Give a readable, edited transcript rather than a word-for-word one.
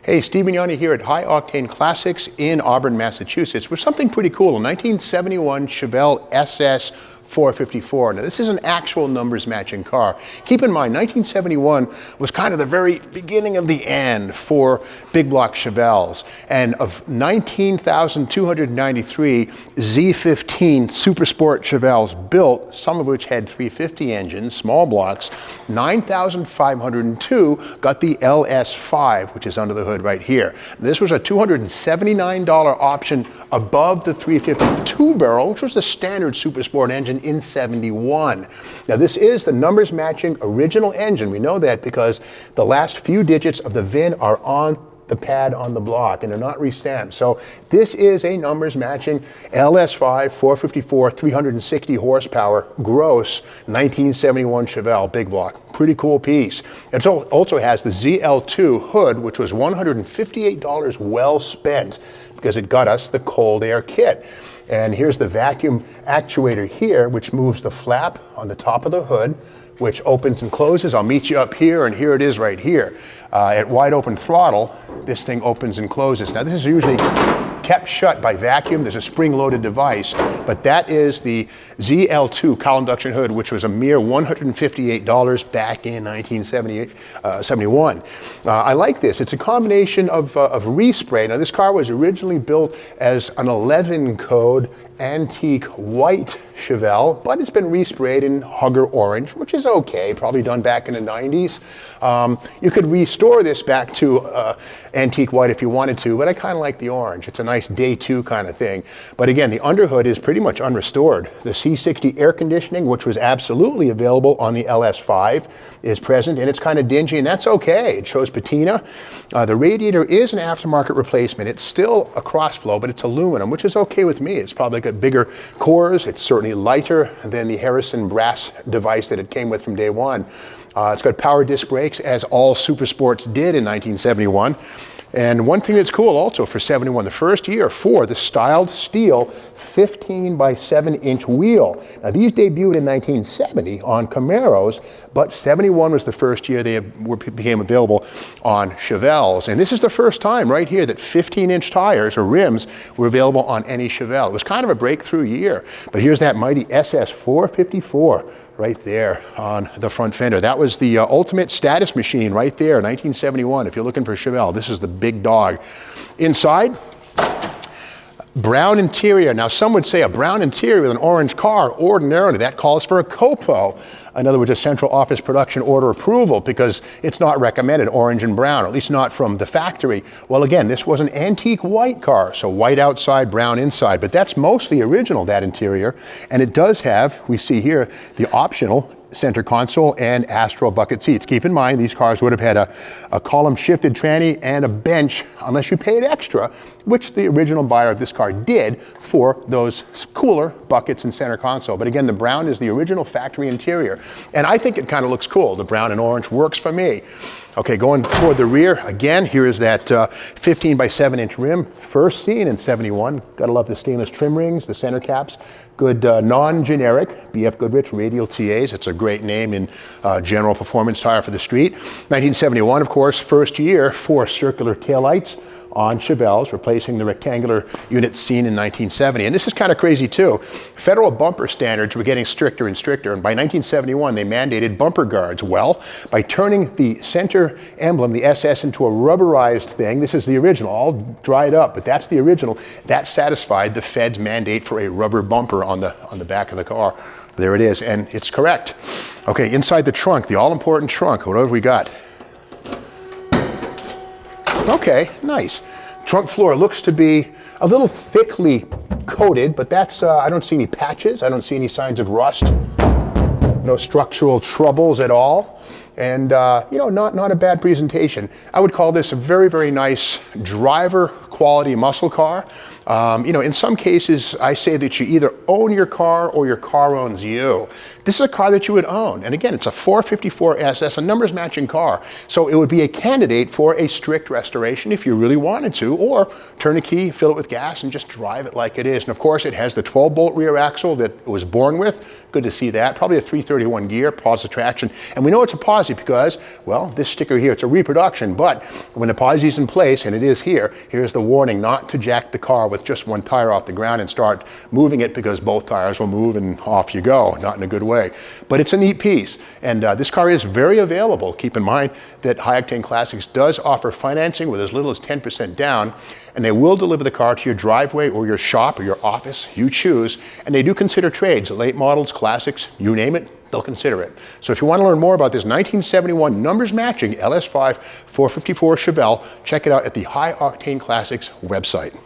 Hey, Steve Mignani here at High Octane Classics in Auburn, Massachusetts with something pretty cool, a 1971 Chevelle SS 454. Now, this is an actual numbers matching car. Keep in mind, 1971 was kind of the very beginning of the end for big block Chevelles. And of 19,293 Z15 Super Sport Chevelles built, some of which had 350 engines, small blocks, 9,502 got the LS5, which is under the hood right here. This was a $279 option above the 350 two-barrel, which was the standard Super Sport engine in 71. Now, this is the numbers matching original engine. We know that because the last few digits of the VIN are on the pad on the block and they're not restamped. So this is a numbers matching LS5 454 360 horsepower gross 1971 Chevelle big block. Pretty cool piece. It also has the ZL2 hood, which was $158 well spent because it got us the cold air kit. And here's the vacuum actuator here, which moves the flap on the top of the hood, which opens and closes. I'll meet you up here, and here it is right here. At wide open throttle, this thing opens and closes. Now, this is usually kept shut by vacuum. There's a spring-loaded device, but that is the ZL2 cowl induction hood, which was a mere $158 back in 1971. I like this. It's a combination of respray. Now, this car was originally built as an 11 code antique white Chevelle, but it's been resprayed in Hugger orange, which is okay, probably done back in the 90s. You could restore this back to antique white if you wanted to, but I kind of like the orange. It's a nice day two kind of thing. But again, the underhood is pretty much unrestored. The C60 air conditioning, which was absolutely available on the LS5, is present, and it's kind of dingy, and that's okay. It shows patina. The radiator is an aftermarket replacement. It's still a cross-flow, but it's aluminum, which is okay with me. It's probably got bigger cores. It's certainly lighter than the Harrison brass device that it came with from day one. It's got power disc brakes, as all Super Sports did in 1971. And one thing that's cool also for 71, the first year for the styled steel 15 by 7 inch wheel. Now, these debuted in 1970 on Camaros, but 71 was the first year they became available on Chevelles. And this is the first time right here that 15-inch tires or rims were available on any Chevelle. It was kind of a breakthrough year. But here's that mighty SS 454 right there on the front fender. That was the ultimate status machine right there, 1971. If you're looking for Chevelle, this is the big dog. Inside, brown interior. Now, some would say a brown interior with an orange car, ordinarily that calls for a COPO. In other words, a central office production order approval, because it's not recommended orange and brown, or at least not from the factory. Well, again, this was an antique white car, so white outside, brown inside, but that's mostly original, that interior. And it does have, we see here, the optional center console and Astro bucket seats. Keep in mind, these cars would have had a column shifted tranny and a bench unless you paid extra, which the original buyer of this car did for those cooler buckets and center console. But again, the brown is the original factory interior. And I think it kind of looks cool. The brown and orange works for me. Okay, going toward the rear, again, here is that 15 by 7 inch rim, first seen in 71. Gotta love the stainless trim rings, the center caps, good non-generic BF Goodrich radial TAs. It's a great name in general performance tire for the street. 1971, of course, first year for circular taillights on Chevelles, replacing the rectangular units seen in 1970. And this is kind of crazy too. Federal bumper standards were getting stricter and stricter, and by 1971 they mandated bumper guards. Well, by turning the center emblem, the SS, into a rubberized thing, this is the original, all dried up, but that's the original, that satisfied the Fed's mandate for a rubber bumper on the back of the car. There it is, and it's correct. Okay, inside the trunk, the all-important trunk, what have we got? Okay, nice. Trunk floor looks to be a little thickly coated, but that's, I don't see any patches. I don't see any signs of rust. No structural troubles at all. And, you know, not a bad presentation. I would call this a very, very nice driver quality muscle car. You know, in some cases, I say that you either own your car or your car owns you. This is a car that you would own. And again, it's a 454 SS, a numbers matching car. So it would be a candidate for a strict restoration if you really wanted to, or turn a key, fill it with gas, and just drive it like it is. And of course, it has the 12-bolt rear axle that it was born with. Good to see that. Probably a 331 gear, positive traction. And we know it's a positive posi because, well, this sticker here, it's a reproduction, but when the posi's in place, and it is here, here's the warning not to jack the car with just one tire off the ground and start moving it because both tires will move and off you go, not in a good way. But it's a neat piece, and this car is very available. Keep in mind that High Octane Classics does offer financing with as little as 10% down, and they will deliver the car to your driveway or your shop or your office, you choose, and they do consider trades, late models, classics, you name it, they'll consider it. So if you want to learn more about this 1971 numbers matching LS5 454 Chevelle, check it out at the High Octane Classics website.